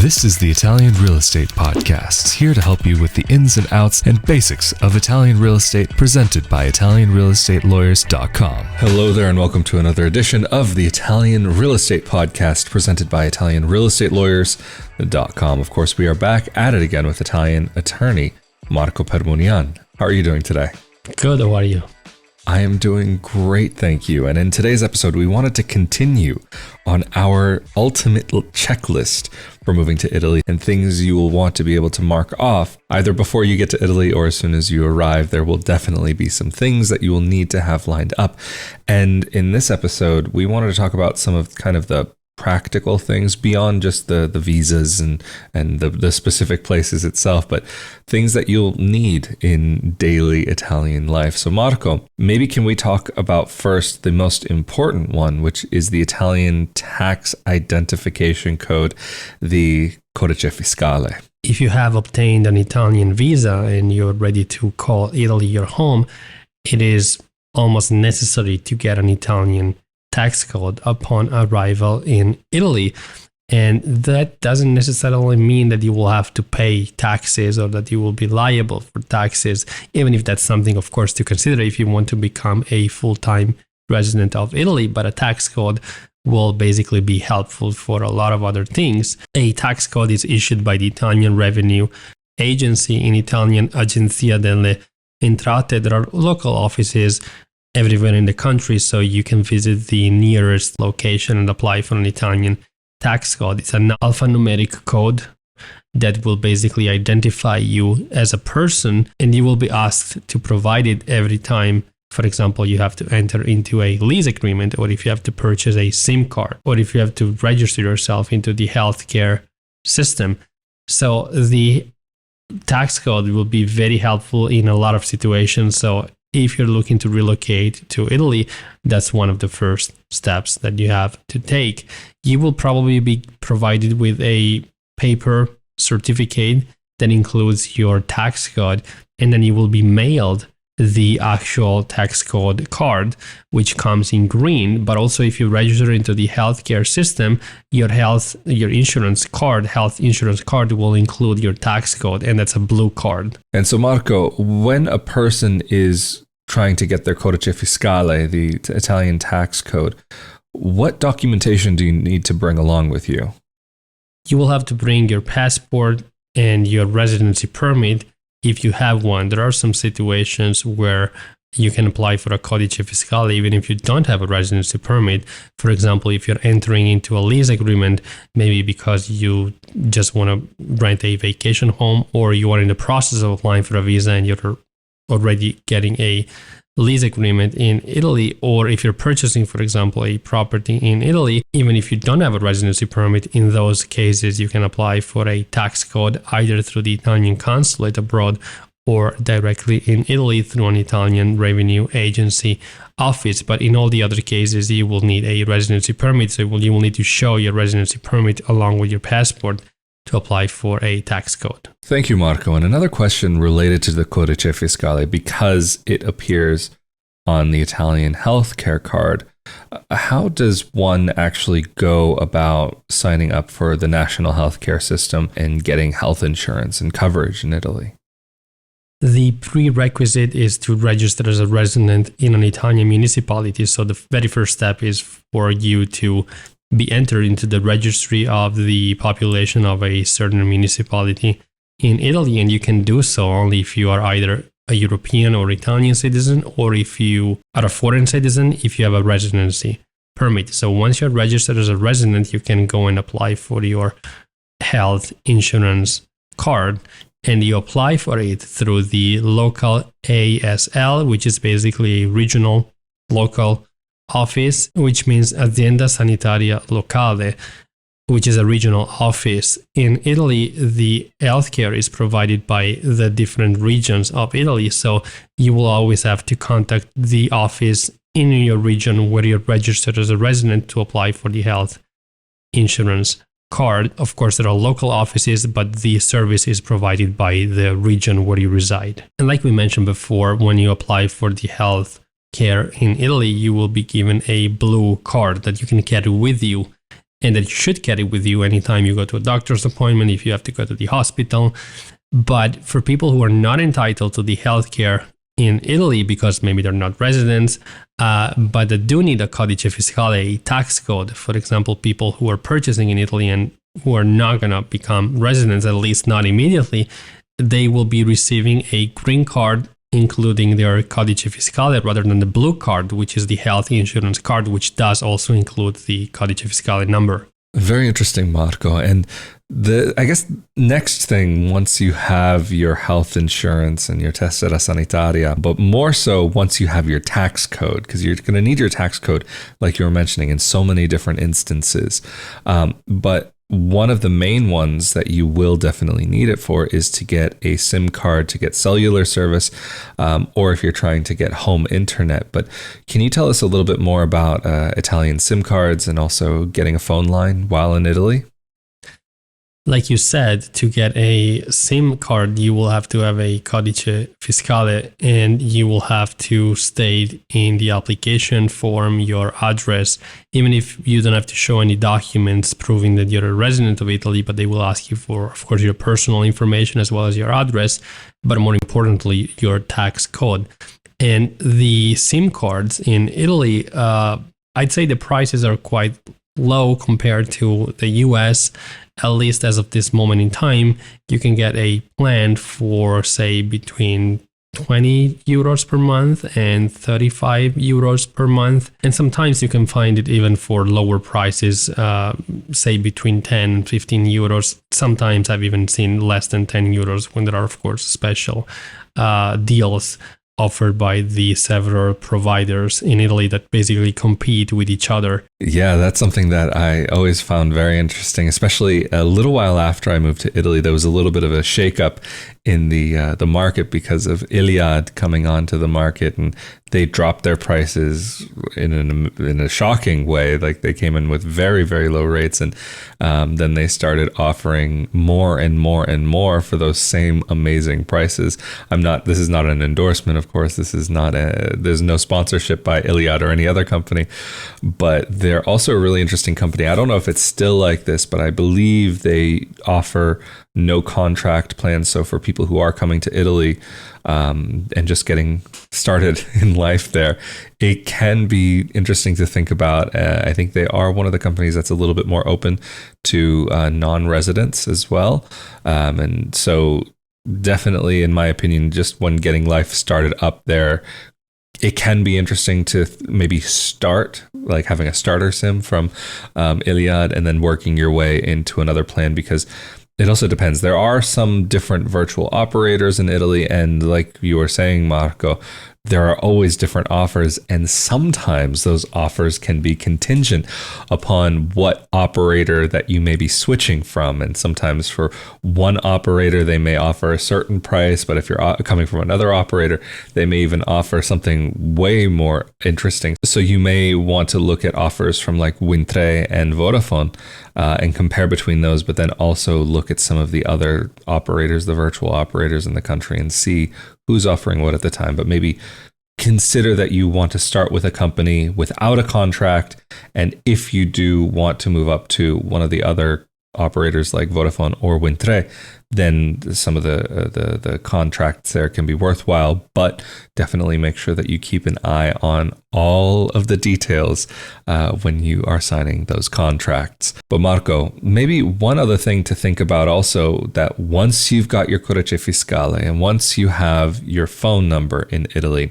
This is the Italian Real Estate Podcast, here to help you with the ins and outs and basics of Italian real estate, presented by ItalianRealEstateLawyers.com. Hello there, and welcome to another edition of the Italian Real Estate Podcast, presented by ItalianRealEstateLawyers.com. Of course, we are back at it again with Italian attorney Marco Permunian. How are you doing today? Good, how are you? I am doing great, thank you. And in today's episode, we wanted to continue on our ultimate checklist for moving to Italy and things you will want to be able to mark off either before you get to Italy or as soon as you arrive. There will definitely be some things that you will need to have lined up. And in this episode, we wanted to talk about some of kind of the practical things beyond just the visas and the specific places itself, but things that you'll need in daily Italian life. So Marco, maybe can we talk about first the most important one, which is the Italian tax identification code, the Codice Fiscale. If you have obtained an Italian visa and you're ready to call Italy your home, it is almost necessary to get an Italian tax code upon arrival in Italy. And that doesn't necessarily mean that you will have to pay taxes or that you will be liable for taxes, even if that's something, of course, to consider if you want to become a full-time resident of Italy. But a tax code will basically be helpful for a lot of other things. A tax code is issued by the Italian Revenue Agency, in Italian Agenzia delle Entrate. There are local offices everywhere in the country, so you can visit the nearest location and apply for an Italian tax code. It's an alphanumeric code that will basically identify you as a person, and you will be asked to provide it every time. For example, you have to enter into a lease agreement, or if you have to purchase a SIM card, or if you have to register yourself into the healthcare system. So the tax code will be very helpful in a lot of situations. So if you're looking to relocate to Italy, that's one of the first steps that you have to take. You will probably be provided with a paper certificate that includes your tax code, and then you will be mailed the actual tax code card, which comes in green. But also, if you register into the healthcare system, your health insurance card will include your tax code, and that's a blue card. And so, Marco, when a person is trying to get their Codice Fiscale, the Italian tax code, what documentation do you need to bring along with you? You will have to bring your passport and your residency permit if you have one. There are some situations where you can apply for a Codice Fiscale even if you don't have a residency permit. For example, if you're entering into a lease agreement, maybe because you just want to rent a vacation home, or you are in the process of applying for a visa and you're already getting a lease agreement in Italy, or if you're purchasing, for example, a property in Italy, even if you don't have a residency permit, in those cases you can apply for a tax code either through the Italian consulate abroad or directly in Italy through an Italian Revenue Agency office. But in all the other cases, you will need a residency permit, so you will need to show your residency permit along with your passport to apply for a tax code. Thank you, Marco. And another question related to the Codice Fiscale, because it appears on the Italian healthcare card, how does one actually go about signing up for the national healthcare system and getting health insurance and coverage in Italy? The prerequisite is to register as a resident in an Italian municipality. So the very first step is for you to be entered into the registry of the population of a certain municipality in Italy, and you can do so only if you are either a European or Italian citizen, or if you are a foreign citizen, if you have a residency permit. So once you're registered as a resident, you can go and apply for your health insurance card, and you apply for it through the local ASL, which is basically a regional local office, which means Azienda Sanitaria Locale, which is a regional office. In Italy, the healthcare is provided by the different regions of Italy, so you will always have to contact the office in your region where you're registered as a resident to apply for the health insurance card. Of course, there are local offices, but the service is provided by the region where you reside. And like we mentioned before, when you apply for the health care in Italy, you will be given a blue card that you can carry with you and that you should get it with you anytime you go to a doctor's appointment, if you have to go to the hospital. But for people who are not entitled to the healthcare in Italy because maybe they're not residents, but they do need a Codice Fiscale, a tax code, for example, people who are purchasing in Italy and who are not going to become residents, at least not immediately, they will be receiving a green card, including their Codice Fiscale, rather than the blue card, which is the health insurance card, which does also include the Codice Fiscale number. Very interesting, Marco. And I guess next thing, once you have your health insurance and your tessera sanitaria, but more so once you have your tax code, because you're going to need your tax code, like you were mentioning, in so many different instances. But one of the main ones that you will definitely need it for is to get a SIM card to get cellular service, or if you're trying to get home internet. But can you tell us a little bit more about Italian SIM cards and also getting a phone line while in Italy? Like you said, to get a SIM card, you will have to have a Codice Fiscale, and you will have to state in the application form your address, even if you don't have to show any documents proving that you're a resident of Italy, but they will ask you for, of course, your personal information as well as your address, but more importantly, your tax code. And the SIM cards in Italy, I'd say the prices are quite low compared to the US. At least as of this moment in time, you can get a plan for, say, between 20 euros per month and 35 euros per month. And sometimes you can find it even for lower prices, say between 10 and 15 euros. Sometimes I've even seen less than 10 euros when there are, of course, special deals offered by the several providers in Italy that basically compete with each other. Yeah, that's something that I always found very interesting, especially a little while after I moved to Italy. There was a little bit of a shakeup in the market because of Iliad coming onto the market, and they dropped their prices in a shocking way. Like they came in with very, very low rates, and then they started offering more and more and more for those same amazing prices. This is not an endorsement, of course. This is not there's no sponsorship by Iliad or any other company, but they're also a really interesting company. I don't know if it's still like this, but I believe they offer no contract plans. So for people who are coming to Italy and just getting started in life there, it can be interesting to think about. I think they are one of the companies that's a little bit more open to non-residents as well. And so definitely, in my opinion, just when getting life started up there, it can be interesting to maybe start, like having a starter SIM from Iliad and then working your way into another plan, because it also depends. There are some different virtual operators in Italy, and like you were saying, Marco, there are always different offers, and sometimes those offers can be contingent upon what operator that you may be switching from. And sometimes for one operator, they may offer a certain price, but if you're coming from another operator, they may even offer something way more interesting. So you may want to look at offers from like Wind3 and Vodafone and compare between those, but then also look at some of the other operators, the virtual operators in the country, and see who's offering what at the time. But maybe consider that you want to start with a company without a contract. And if you do want to move up to one of the other operators like Vodafone or Wind3, then some of the contracts there can be worthwhile, but definitely make sure that you keep an eye on all of the details when you are signing those contracts. But Marco, maybe one other thing to think about also, that once you've got your Codice Fiscale and once you have your phone number in Italy,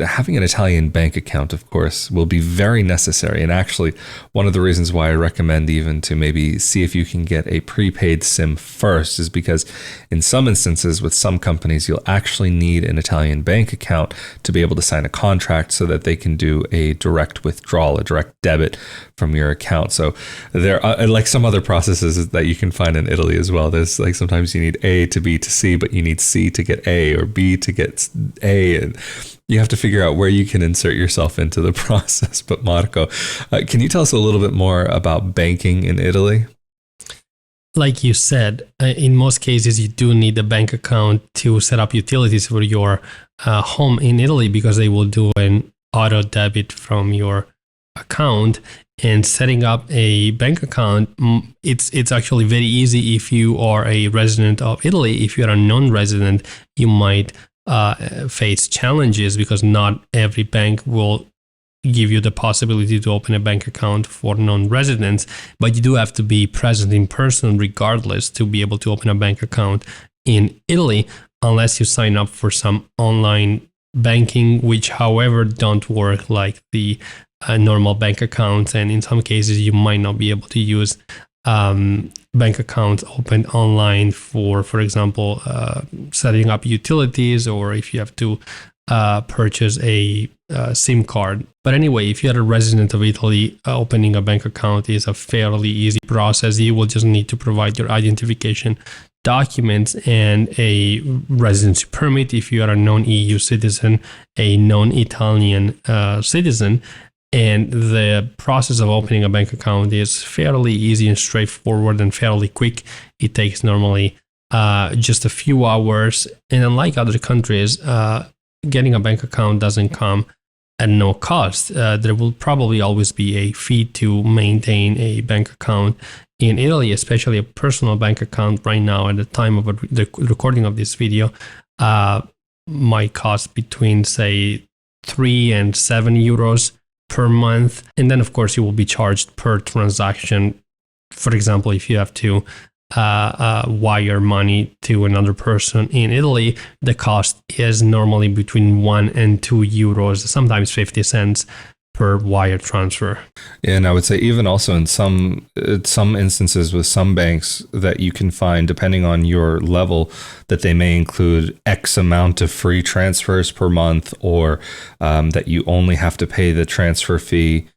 having an Italian bank account, of course, will be very necessary. And actually, one of the reasons why I recommend even to maybe see if you can get a prepaid SIM first is because in some instances with some companies, you'll actually need an Italian bank account to be able to sign a contract so that they can do a direct withdrawal, a direct debit from your account. So there are like some other processes that you can find in Italy as well. There's like sometimes you need A to B to C, but you need C to get A or B to get A. And you have to figure out where you can insert yourself into the process. But Marco, can you tell us a little bit more about banking in Italy? Like you said, in most cases, you do need a bank account to set up utilities for your home in Italy, because they will do an auto debit from your account. And setting up a bank account, it's actually very easy if you are a resident of Italy. If you're a non-resident, you might face challenges because not every bank will give you the possibility to open a bank account for non-residents, but you do have to be present in person regardless to be able to open a bank account in Italy, unless you sign up for some online banking, which however don't work like the normal bank accounts, and in some cases you might not be able to use bank accounts opened online for example, setting up utilities, or if you have to purchase a SIM card. But anyway, if you're a resident of Italy, opening a bank account is a fairly easy process. You will just need to provide your identification documents and a residency permit if you are a non-EU citizen, a non-Italian citizen. And the process of opening a bank account is fairly easy and straightforward and fairly quick. It takes normally just a few hours. And unlike other countries, getting a bank account doesn't come at no cost. There will probably always be a fee to maintain a bank account in Italy, especially a personal bank account right now at the time of the recording of this video, might cost between, say, 3 and 7 euros per month. And then, of course, you will be charged per transaction. For example, if you have to wire money to another person in Italy, the cost is normally between 1 and 2 euros, sometimes 50 cents per wire transfer. And I would say even also in some instances with some banks that you can find, depending on your level, that they may include X amount of free transfers per month, or that you only have to pay the transfer fee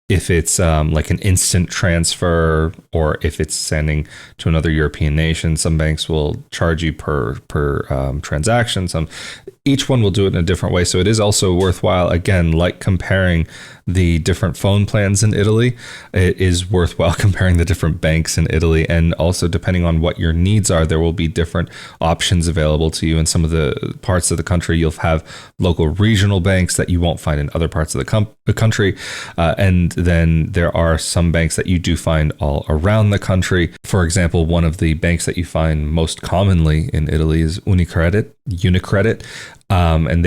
if it's like an instant transfer, or if it's sending to another European nation. Some banks will charge you per transaction. Each one will do it in a different way. So it is also worthwhile, again, like comparing the different phone plans in Italy, it is worthwhile comparing the different banks in Italy. And also, depending on what your needs are, there will be different options available to you. In some of the parts of the country, you'll have local regional banks that you won't find in other parts of the country. And then there are some banks that you do find all around the country. For example, one of the banks that you find most commonly in Italy is Unicredit. And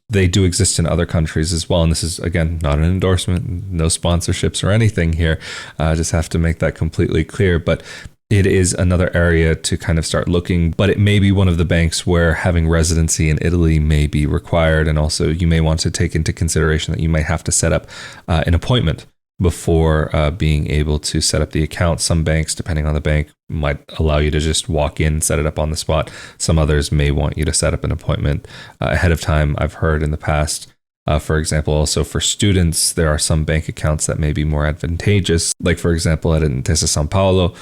they do exist in other countries as well. And this is, again, not an endorsement, no sponsorships or anything here. Just have to make that completely clear. But it is another area to kind of start looking. But it may be one of the banks where having residency in Italy may be required. And also you may want to take into consideration that you might have to set up an appointment before being able to set up the account. Some banks, depending on the bank, might allow you to just walk in, set it up on the spot. Some others may want you to set up an appointment ahead of time. I've heard in the past, for example, also for students, there are some bank accounts that may be more advantageous. Like, for example, at Intesa Sanpaolo,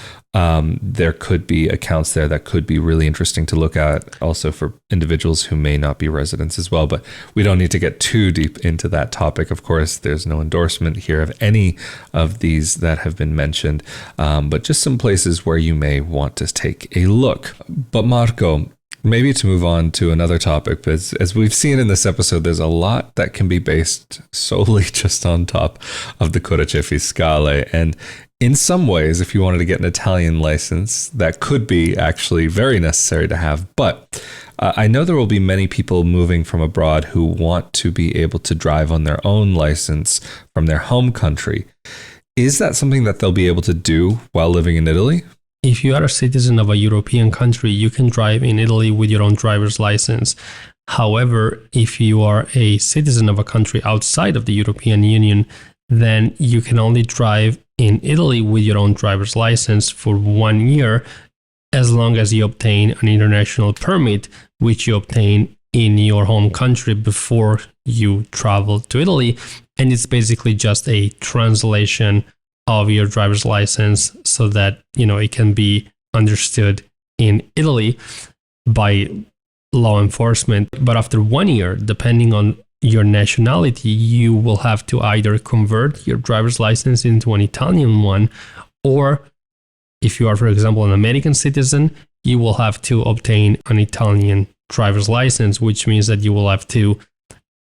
there could be accounts there that could be really interesting to look at, also for individuals who may not be residents as well. But we don't need to get too deep into that topic. Of course, there's no endorsement here of any of these that have been mentioned, but just some places where you may want to take a look. But Marco, maybe to move on to another topic, because as we've seen in this episode, there's a lot that can be based solely just on top of the Codice Fiscale. And in some ways, if you wanted to get an Italian license, that could be actually very necessary to have. But I know there will be many people moving from abroad who want to be able to drive on their own license from their home country. Is that something that they'll be able to do while living in Italy? If you are a citizen of a European country, you can drive in Italy with your own driver's license. However, if you are a citizen of a country outside of the European Union, then you can only drive in Italy with your own driver's license for 1 year, as long as you obtain an international permit, which you obtain in your home country before you travel to Italy. And it's basically just a translation of your driver's license so that, it can be understood in Italy by law enforcement. But after 1 year, depending on your nationality, you will have to either convert your driver's license into an Italian one, or if you are, for example, an American citizen, you will have to obtain an Italian driver's license, which means that you will have to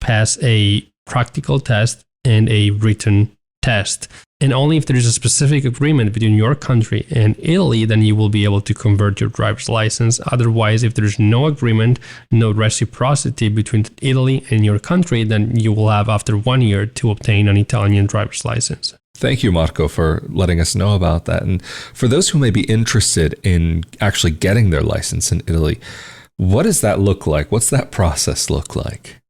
pass a practical test and a written test. And only if there is a specific agreement between your country and Italy, then you will be able to convert your driver's license. Otherwise, if there's no agreement, no reciprocity between Italy and your country, then you will have after 1 year to obtain an Italian driver's license. Thank you, Marco, for letting us know about that. And for those who may be interested in actually getting their license in Italy, what does that look like? What's that process look like?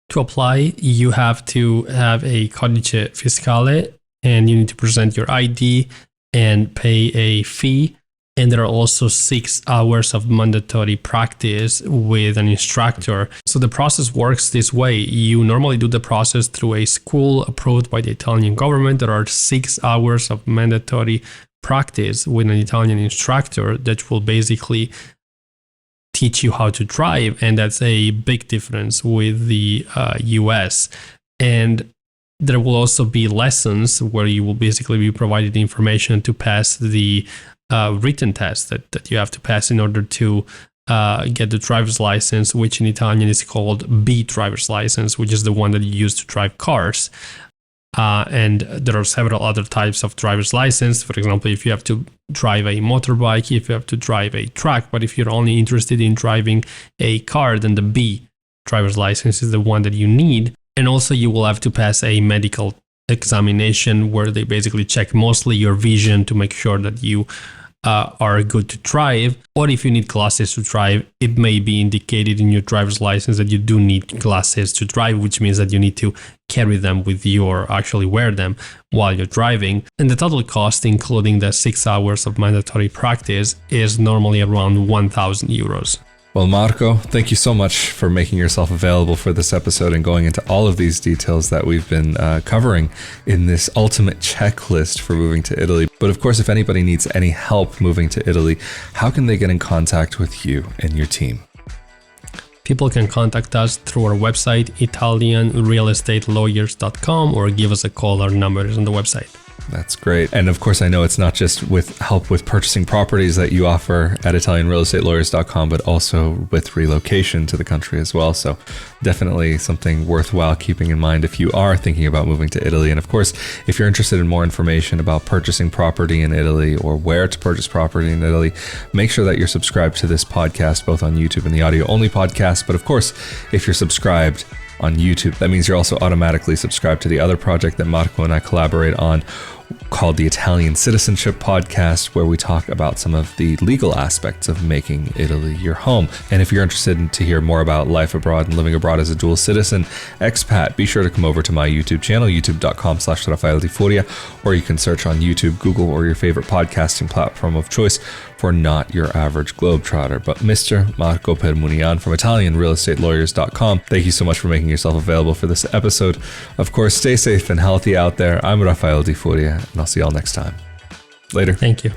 To apply, you have to have a Codice Fiscale, and you need to present your ID and pay a fee. And there are also 6 hours of mandatory practice with an instructor. So the process works this way. You normally do the process through a school approved by the Italian government. There are 6 hours of mandatory practice with an Italian instructor that will basically teach you how to drive. And that's a big difference with the US. And there will also be lessons where you will basically be provided information to pass the written test that you have to pass in order to get the driver's license, which in Italian is called B driver's license, which is the one that you use to drive cars. And there are several other types of driver's license. For example, if you have to drive a motorbike, if you have to drive a truck, but if you're only interested in driving a car, then the B driver's license is the one that you need. And also you will have to pass a medical examination where they basically check mostly your vision to make sure that you are good to drive. Or if you need glasses to drive, it may be indicated in your driver's license that you do need glasses to drive, which means that you need to carry them with you or actually wear them while you're driving. And the total cost, including the 6 hours of mandatory practice, is normally around 1,000 euros. Well, Marco, thank you so much for making yourself available for this episode and going into all of these details that we've been covering in this ultimate checklist for moving to Italy. But of course, if anybody needs any help moving to Italy, how can they get in contact with you and your team? People can contact us through our website, italianrealestatelawyers.com, or give us a call. Our number is on the website. That's great. And of course, I know it's not just with help with purchasing properties that you offer at italianrealestatelawyers.com, but also with relocation to the country as well. So definitely something worthwhile keeping in mind if you are thinking about moving to Italy. And of course, if you're interested in more information about purchasing property in Italy or where to purchase property in Italy, make sure that you're subscribed to this podcast, both on YouTube and the audio only podcast. But of course, if you're subscribed on YouTube, that means you're also automatically subscribed to the other project that Marco and I collaborate on, called the Italian Citizenship Podcast, where we talk about some of the legal aspects of making Italy your home. And if you're interested to hear more about life abroad and living abroad as a dual citizen expat, be sure to come over to my YouTube channel, youtube.com/Rafael Di Furia, or you can search on YouTube, Google, or your favorite podcasting platform of choice for Not Your Average Globetrotter, but Mr. Marco Permunian from ItalianRealEstateLawyers.com. Thank you so much for making yourself available for this episode. Of course, stay safe and healthy out there. I'm Rafael Di Furia, and I'll see y'all next time. Later. Thank you.